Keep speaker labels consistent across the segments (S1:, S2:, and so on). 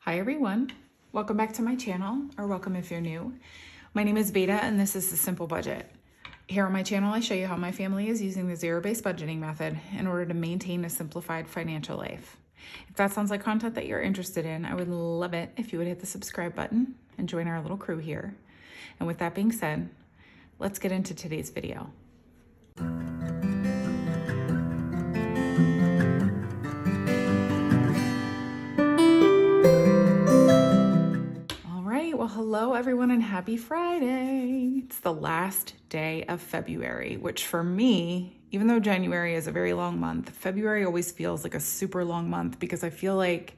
S1: Hi everyone, welcome back to my channel, or welcome if you're new. My name is Beta and this is The Simple Budget. Here on my channel I show you how my family is using the zero-based budgeting method in order to maintain a simplified financial life. If that sounds like content that you're interested in, I would love it if you would hit the subscribe button and join our little crew here. And with that being said, let's get into today's video. Well, hello everyone and happy Friday. It's the last day of February, which for me, even though January is a very long month, February always feels like a super long month because I feel like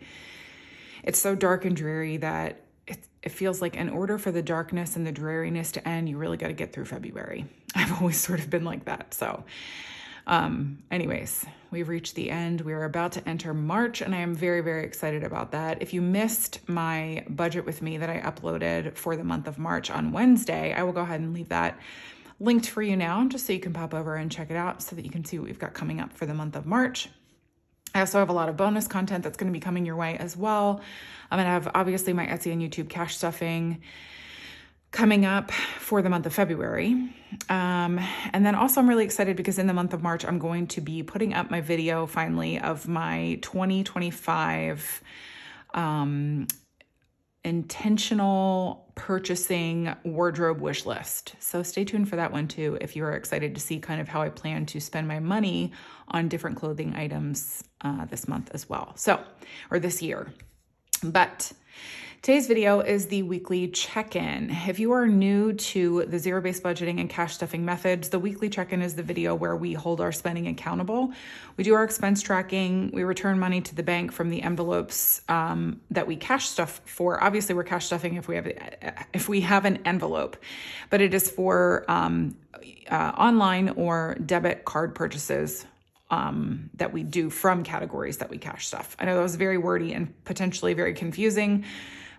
S1: it's so dark and dreary that it feels like in order for the darkness and the dreariness to end, you really got to get through February. I've always sort of been like that. So anyways, we've reached the end. We are about to enter March, and I am very, very excited about that. If you missed my budget with me that I uploaded for the month of March on Wednesday, I will go ahead and leave that linked for you now, just so you can pop over and check it out so that you can see what we've got coming up for the month of March. I also have a lot of bonus content that's going to be coming your way as well. I'm going to have obviously my Etsy and YouTube cash stuffing coming up for the month of February. And then also I'm really excited because in the month of March, I'm going to be putting up my video finally of my 2025 intentional purchasing wardrobe wish list. So stay tuned for that one too, if you are excited to see kind of how I plan to spend my money on different clothing items this month as well. Or this year. But today's video is the weekly check-in. If you are new to the zero-based budgeting and cash stuffing methods, the weekly check-in is the video where we hold our spending accountable. We do our expense tracking. We return money to the bank from the envelopes that we cash stuff for. Obviously, we're cash stuffing if we have an envelope, but it is for online or debit card purchases that we do from categories that we cash stuff. I know that was very wordy and potentially very confusing,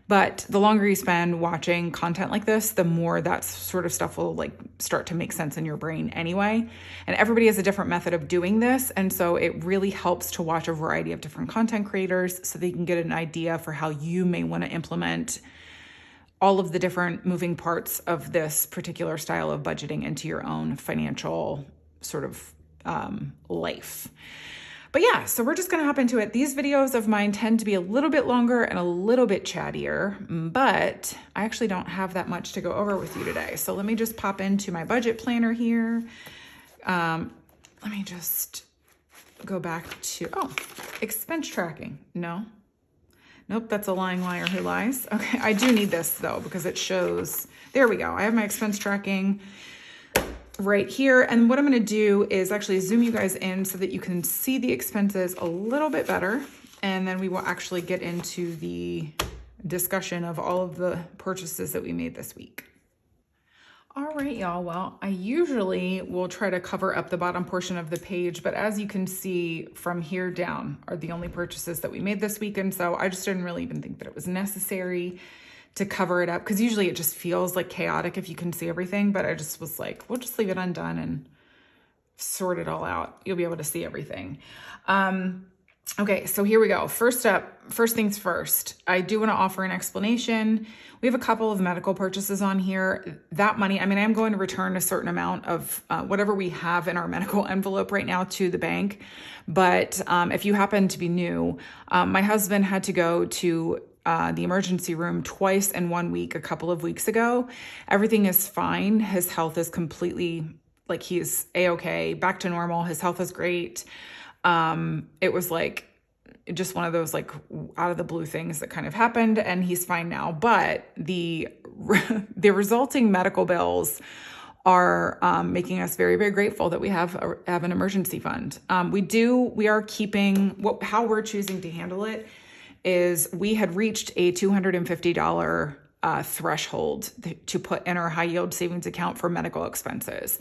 S1: but the longer you spend watching content like this, the more that sort of stuff will start to make sense in your brain anyway. And everybody has a different method of doing this. And so it really helps to watch a variety of different content creators so they can get an idea for how you may want to implement all of the different moving parts of this particular style of budgeting into your own financial sort of life. But yeah, so we're just going to hop into it. These videos of mine tend to be a little bit longer and a little bit chattier, but I actually don't have that much to go over with you today. So let me just pop into my budget planner here. Let me just go back to, expense tracking. Nope, that's a lying liar who lies. Okay, I do need this though, because it shows, there we go. I have my expense tracking right here. And what I'm going to do is actually zoom you guys in so that you can see the expenses a little bit better. And then we will actually get into the discussion of all of the purchases that we made this week. All right, y'all. Well, I usually will try to cover up the bottom portion of the page, but as you can see from here down are the only purchases that we made this week. And so I just didn't really even think that it was necessary to cover it up, because usually it just feels like chaotic if you can see everything, but I just was like, we'll just leave it undone and sort it all out. You'll be able to see everything. Okay, so here we go. First things first, I do want to offer an explanation. We have a couple of medical purchases on here. That money, I am going to return a certain amount of whatever we have in our medical envelope right now to the bank. But if you happen to be new, my husband had to go to the emergency room twice in 1 week a couple of weeks ago. Everything is fine. His health is completely, he's A-okay, back to normal. His health is great. It was just one of those out of the blue things that kind of happened, and he's fine now. But the resulting medical bills are making us very, very grateful that we have an emergency fund. We are keeping how we're choosing to handle it is we had reached a $250 threshold to put in our high yield savings account for medical expenses.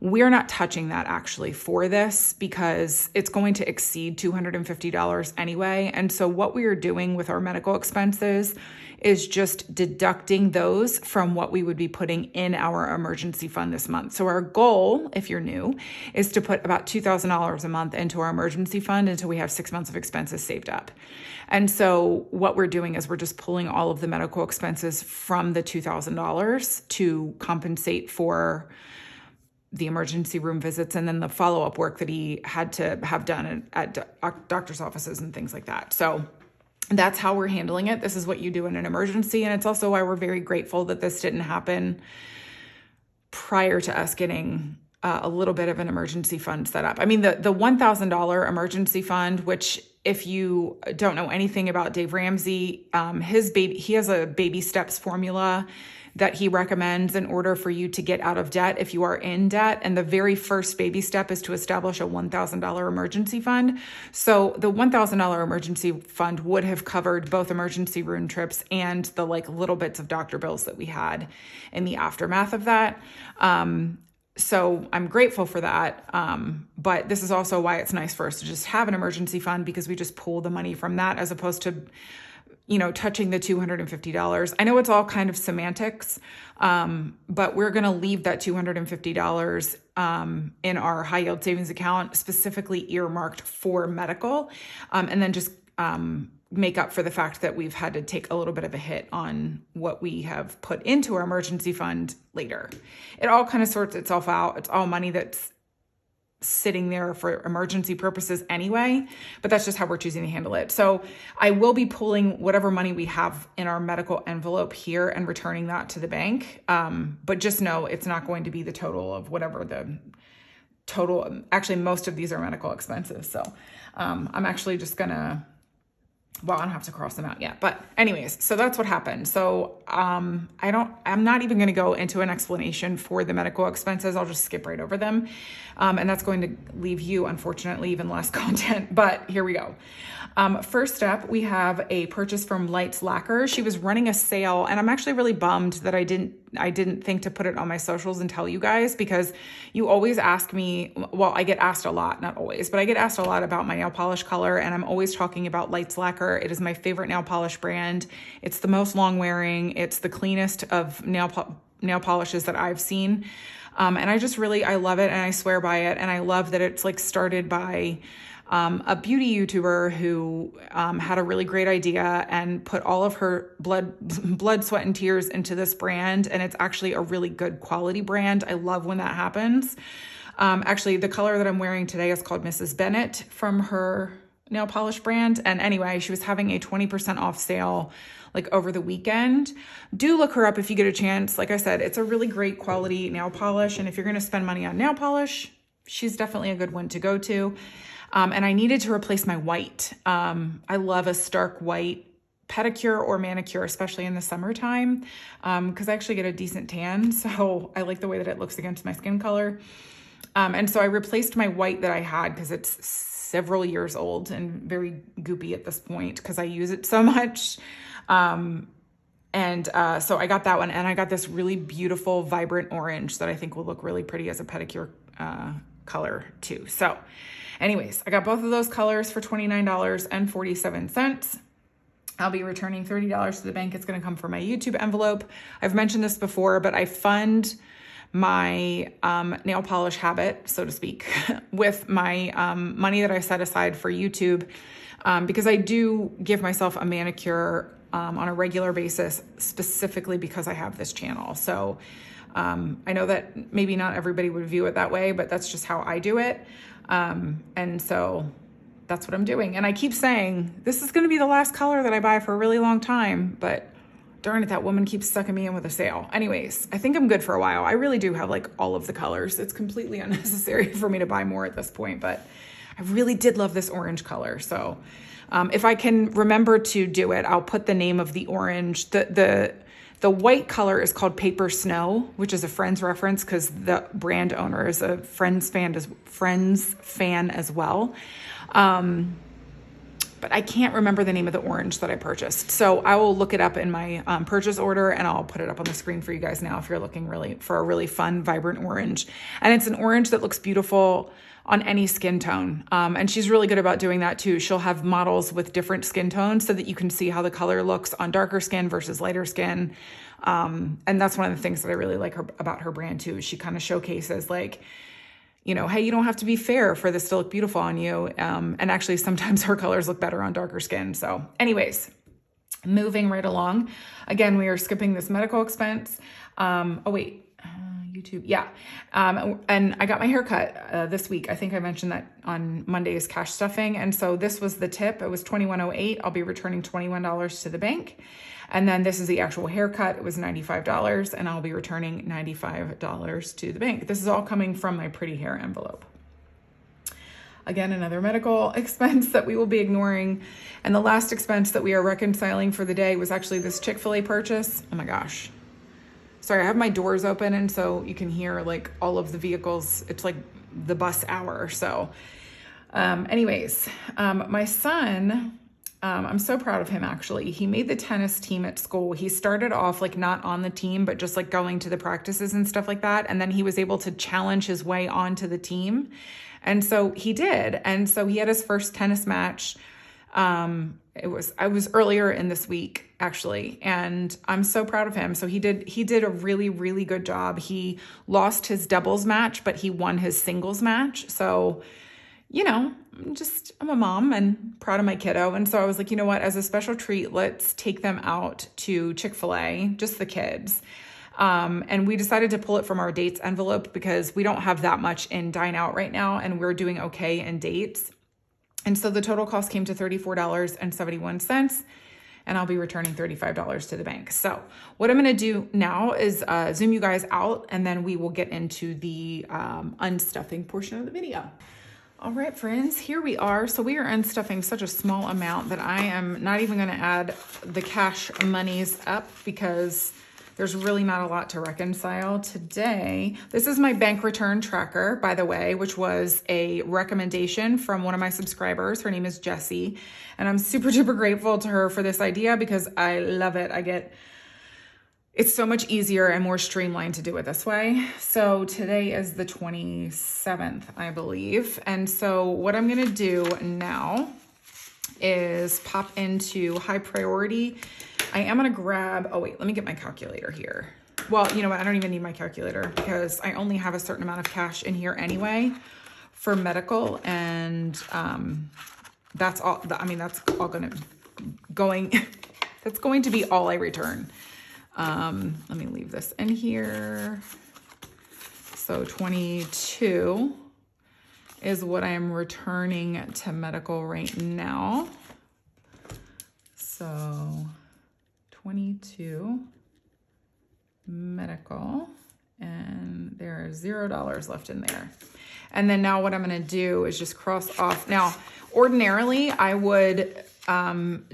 S1: We're not touching that actually for this because it's going to exceed $250 anyway. And so what we are doing with our medical expenses is just deducting those from what we would be putting in our emergency fund this month. So our goal, if you're new, is to put about $2,000 a month into our emergency fund until we have 6 months of expenses saved up. And so what we're doing is we're just pulling all of the medical expenses from the $2,000 to compensate for the emergency room visits and then the follow-up work that he had to have done at doctor's offices and things like that. So that's how we're handling it. This is what you do in an emergency. And it's also why we're very grateful that this didn't happen prior to us getting a little bit of an emergency fund set up. I mean, the $1,000 emergency fund, which if you don't know anything about Dave Ramsey, he has a baby steps formula that he recommends in order for you to get out of debt if you are in debt. And the very first baby step is to establish a $1,000 emergency fund. So the $1,000 emergency fund would have covered both emergency room trips and the little bits of doctor bills that we had in the aftermath of that. So I'm grateful for that. But this is also why it's nice for us to just have an emergency fund, because we just pull the money from that as opposed to touching the $250. I know it's all kind of semantics, but we're going to leave that $250 in our high yield savings account, specifically earmarked for medical, and then just make up for the fact that we've had to take a little bit of a hit on what we have put into our emergency fund later. It all kind of sorts itself out. It's all money that's sitting there for emergency purposes anyway, but that's just how we're choosing to handle it. So I will be pulling whatever money we have in our medical envelope here and returning that to the bank. But just know it's not going to be the total of whatever the total, actually most of these are medical expenses. So I'm actually just gonna, I don't have to cross them out yet, but anyways, so that's what happened. So I'm not even going to go into an explanation for the medical expenses. I'll just skip right over them. And that's going to leave you, unfortunately, even less content, but here we go. First up, we have a purchase from Lights Lacquer. She was running a sale, and I'm actually really bummed that I didn't think to put it on my socials and tell you guys, because you always ask me, well, I get asked a lot, not always, but I get asked a lot about my nail polish color, and I'm always talking about Lights Lacquer. It is my favorite nail polish brand. It's the most long wearing. It's the cleanest of nail polishes that I've seen. And I love it, and I swear by it. And I love that it's started by a beauty YouTuber who had a really great idea and put all of her blood, sweat, and tears into this brand. And it's actually a really good quality brand. I love when that happens. Actually, the color that I'm wearing today is called Mrs. Bennett from her nail polish brand. And anyway, she was having a 20% off sale over the weekend. Do look her up if you get a chance. Like I said, it's a really great quality nail polish. And if you're going to spend money on nail polish, she's definitely a good one to go to. And I needed to replace my white. I love a stark white pedicure or manicure, especially in the summertime, because I actually get a decent tan. So I like the way that it looks against my skin color. And so I replaced my white that I had because it's several years old and very goopy at this point because I use it so much. So I got that one, and I got this really beautiful, vibrant orange that I think will look really pretty as a pedicure color too. So anyways, I got both of those colors for $29.47. I'll be returning $30 to the bank. It's going to come from my YouTube envelope. I've mentioned this before, but I fund my nail polish habit, so to speak, with my money that I set aside for YouTube, because I do give myself a manicure on a regular basis, specifically because I have this channel. So I know that maybe not everybody would view it that way, but that's just how I do it. And so that's what I'm doing. And I keep saying, this is going to be the last color that I buy for a really long time, but darn it, that woman keeps sucking me in with a sale. Anyways, I think I'm good for a while. I really do have all of the colors. It's completely unnecessary for me to buy more at this point, but I really did love this orange color. So if I can remember to do it, I'll put the name of the orange. The white color is called Paper Snow, which is a Friends reference because the brand owner is a Friends fan as well. but I can't remember the name of the orange that I purchased. So I will look it up in my purchase order, and I'll put it up on the screen for you guys now if you're looking for a really fun, vibrant orange. And it's an orange that looks beautiful on any skin tone. And she's really good about doing that too. She'll have models with different skin tones so that you can see how the color looks on darker skin versus lighter skin. And that's one of the things that I really like about her brand too. She kind of showcases like, you know, hey, you don't have to be fair for this to look beautiful on you. And actually sometimes her colors look better on darker skin. So anyways, moving right along. Again, we are skipping this medical expense. YouTube. Yeah. And I got my hair cut this week. I think I mentioned that on Monday's cash stuffing. And so this was the tip. It was $21.08. I'll be returning $21 to the bank. And then this is the actual haircut. It was $95 and I'll be returning $95 to the bank. This is all coming from my pretty hair envelope. Again, another medical expense that we will be ignoring. And the last expense that we are reconciling for the day was actually this Chick-fil-A purchase. Oh my gosh. Sorry, I have my doors open and so you can hear like all of the vehicles. It's like the bus hour. So anyways, my son, I'm so proud of him actually. He made the tennis team at school. He started off like not on the team, but just like going to the practices and stuff like that. And then he was able to challenge his way onto the team. And so he did. And so he had his first tennis match. I was earlier in this week actually, and I'm so proud of him. So he did a really, really good job. He lost his doubles match, but he won his singles match. So, you know, I'm a mom and proud of my kiddo. And so I was like, you know what, as a special treat, let's take them out to Chick-fil-A, just the kids. And we decided to pull it from our dates envelope because we don't have that much in dine out right now. And we're doing okay in dates. And so the total cost came to $34.71, and I'll be returning $35 to the bank. So what I'm going to do now is zoom you guys out, and then we will get into the unstuffing portion of the video. All right, friends, here we are. So we are unstuffing such a small amount that I am not even going to add the cash monies up because there's really not a lot to reconcile today. This is my bank return tracker, by the way, which was a recommendation from one of my subscribers. Her name is Jessie, and I'm super duper grateful to her for this idea because I love it. It's so much easier and more streamlined to do it this way. So today is the 27th, I believe. And so what I'm gonna do now is pop into high priority. I am gonna grab, oh wait, let me get my calculator here. Well, you know what, I don't even need my calculator because I only have a certain amount of cash in here anyway for medical, and that's all, that's all that's going to be all I return. Let me leave this in here. So 22 is what I am returning to medical right now. So 22 medical, and there are $0 left in there. And then now what I'm going to do is just cross off. Now, ordinarily I would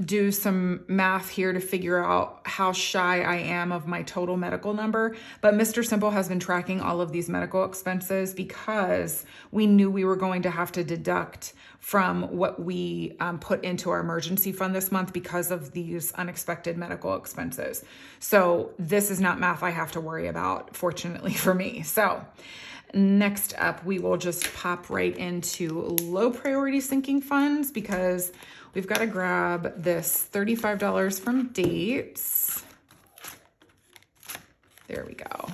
S1: do some math here to figure out how shy I am of my total medical number. But Mr. Simple has been tracking all of these medical expenses because we knew we were going to have to deduct from what we put into our emergency fund this month because of these unexpected medical expenses. So this is not math I have to worry about, fortunately for me. So next up, we will just pop right into low priority sinking funds because we've got to grab this $35 from dates. There we go.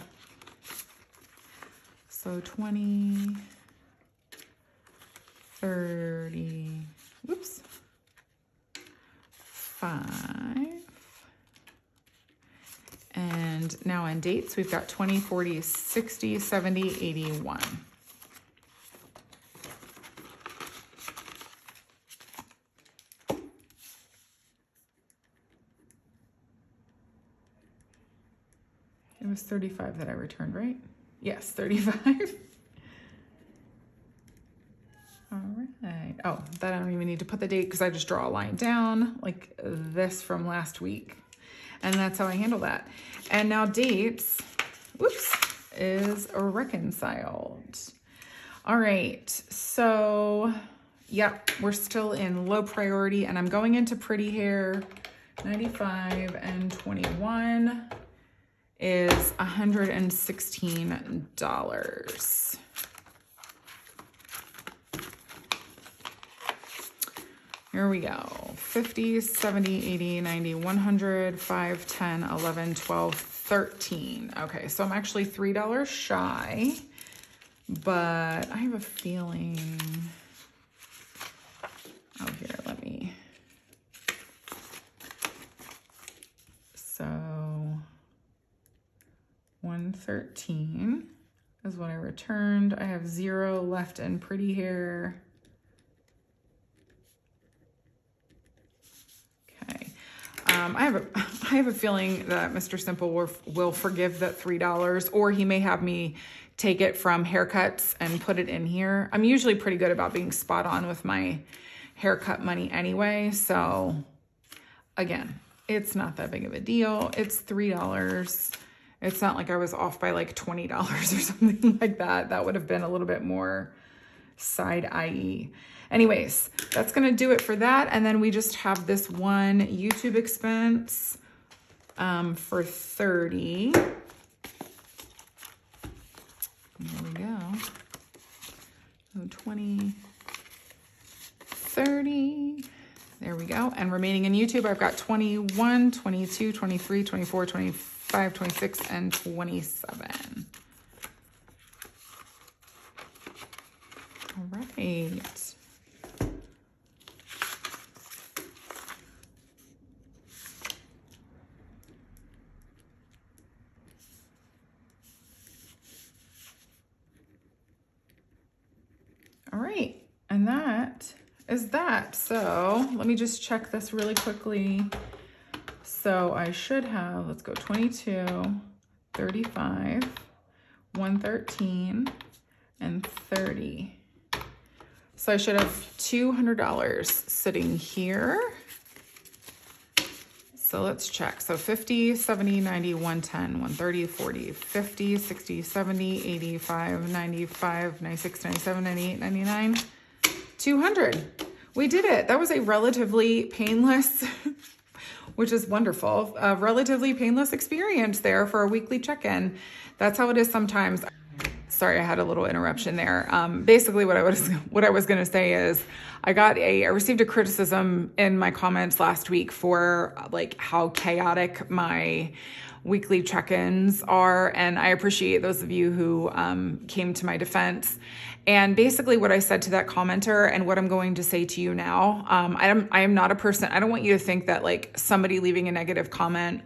S1: So 20, 30, whoops, 5. And now in dates, we've got 20, 40, 60, 70, 81. It was 35 that I returned, right? Yes, 35. All right. Oh, that I don't even need to put the date because I just draw a line down like this from last week. And that's how I handle that. And now dates, whoops, is reconciled. All right, so Yep, we're still in low priority, and I'm going into pretty hair. 95 and 21 is $116. Here we go. 50, 70, 80, 90, 100, 5, 10, 11, 12, 13. Okay, so I'm actually $3 shy, but I have a feeling... Oh, here, let me... So 113 is what I returned. I have 0 left in pretty hair. Okay. I have a feeling that Mr. Simple will forgive that $3, or he may have me take it from haircuts and put it in here. I'm usually pretty good about being spot on with my haircut money anyway. So again, it's not that big of a deal. It's $3. It's not like I was off by like $20 or something like that. That would have been a little bit more side-eye. Anyways, that's going to do it for that. And then we just have this one YouTube expense for 30. There we go. So 20, 30. There we go. And remaining in YouTube, I've got 21, 22, 23, 24, 25, 26, and 27. All right. All right. And that is that. So let me just check this really quickly. So I should have, let's go 22, 35, 113, and 30. So I should have $200 sitting here. So let's check. So 50, 70, 90, 110, 130, 40, 50, 60, 70, 85, 95, 96, 97, 98, 99. 200. We did it. That was a relatively painless, which is wonderful, a relatively painless experience there for a weekly check-in. That's how it is sometimes. Sorry, I had a little interruption there. Basically, what I was going to say is I received a criticism in my comments last week for like how chaotic my weekly check-ins are, and I appreciate those of you who came to my defense. And basically what I said to that commenter and what I'm going to say to you now, I am not a person, I don't want you to think that like somebody leaving a negative comment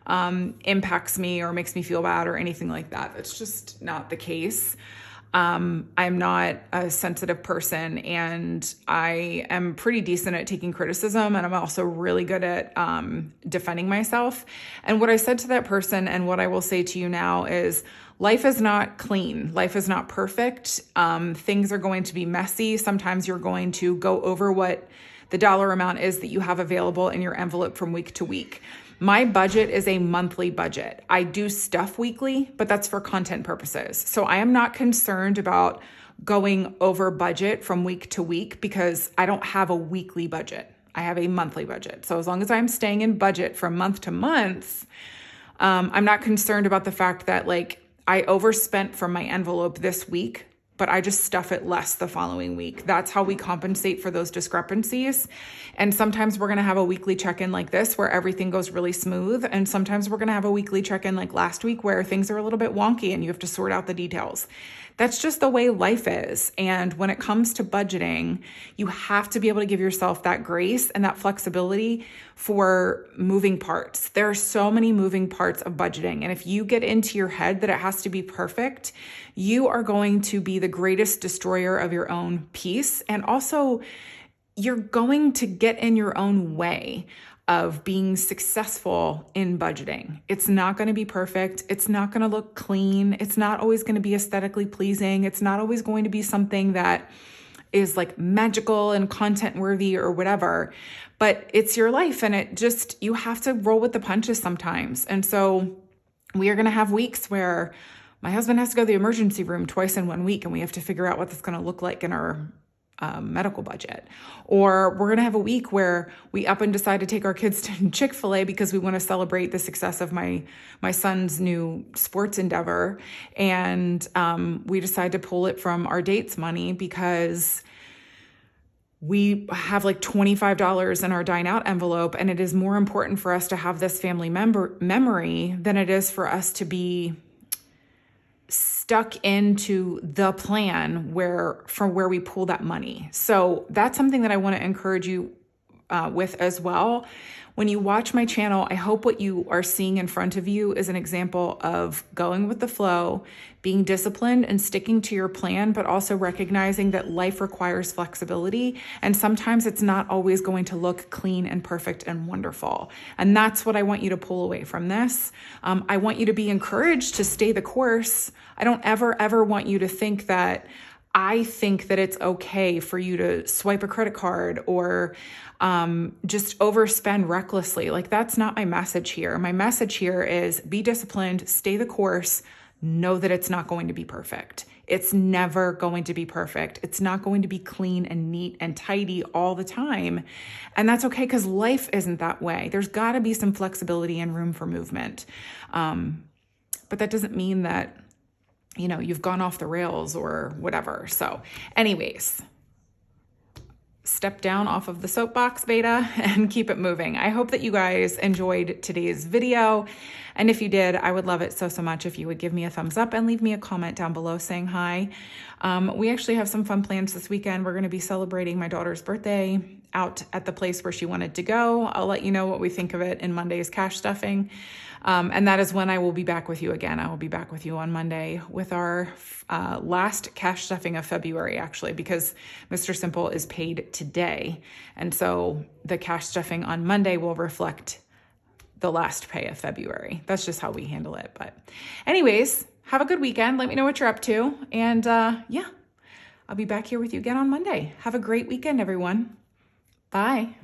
S1: impacts me or makes me feel bad or anything like that. That's just not the case. I'm not a sensitive person, and I am pretty decent at taking criticism, and I'm also really good at defending myself. And what I said to that person and what I will say to you now is life is not clean. Life is not perfect. Things are going to be messy. Sometimes you're going to go over what the dollar amount is that you have available in your envelope from week to week. My budget is a monthly budget. I do stuff weekly, but that's for content purposes. So I am not concerned about going over budget from week to week because I don't have a weekly budget. I have a monthly budget. So as long as I'm staying in budget from month to month, I'm not concerned about the fact that like I overspent from my envelope this week, but I just stuff it less the following week. That's how we compensate for those discrepancies. And sometimes we're gonna have a weekly check-in like this where everything goes really smooth. And sometimes we're gonna have a weekly check-in like last week where things are a little bit wonky and you have to sort out the details. That's just the way life is. And when it comes to budgeting, you have to be able to give yourself that grace and that flexibility for moving parts. There are so many moving parts of budgeting. And if you get into your head that it has to be perfect, you are going to be the greatest destroyer of your own peace. And also, you're going to get in your own way of being successful in budgeting. It's not going to be perfect. It's not going to look clean. It's not always going to be aesthetically pleasing. It's not always going to be something that is like magical and content worthy or whatever, but it's your life and you have to roll with the punches sometimes. And so we are going to have weeks where my husband has to go to the emergency room twice in 1 week and we have to figure out what that's going to look like in our medical budget. Or we're going to have a week where we up and decide to take our kids to Chick-fil-A because we want to celebrate the success of my son's new sports endeavor. And we decide to pull it from our date's money because we have like $25 in our dine out envelope, and it is more important for us to have this family memory than it is for us to be stuck into the plan from where we pull that money. So that's something that I want to encourage you with as well. When you watch my channel, I hope what you are seeing in front of you is an example of going with the flow, being disciplined and sticking to your plan, but also recognizing that life requires flexibility. And sometimes it's not always going to look clean and perfect and wonderful. And that's what I want you to pull away from this. I want you to be encouraged to stay the course. I don't ever want you to think that I think that it's okay for you to swipe a credit card or just overspend recklessly. Like, that's not my message here. My message here is be disciplined, stay the course, know that it's not going to be perfect. It's never going to be perfect. It's not going to be clean and neat and tidy all the time. And that's okay, because life isn't that way. There's got to be some flexibility and room for movement. But that doesn't mean that you've gone off the rails or whatever. So anyways, step down off of the soapbox, beta, and keep it moving. I hope that you guys enjoyed today's video. And if you did, I would love it so much if you would give me a thumbs up and leave me a comment down below saying hi. We actually have some fun plans this weekend. We're going to be celebrating my daughter's birthday out at the place where she wanted to go. I'll let you know what we think of it in Monday's cash stuffing. And that is when I will be back with you again. I will be back with you on Monday with our last cash stuffing of February, actually, because Mr. Simple is paid today. And so the cash stuffing on Monday will reflect the last pay of February. That's just how we handle it. But anyways, have a good weekend. Let me know what you're up to. And yeah, I'll be back here with you again on Monday. Have a great weekend, everyone. Bye.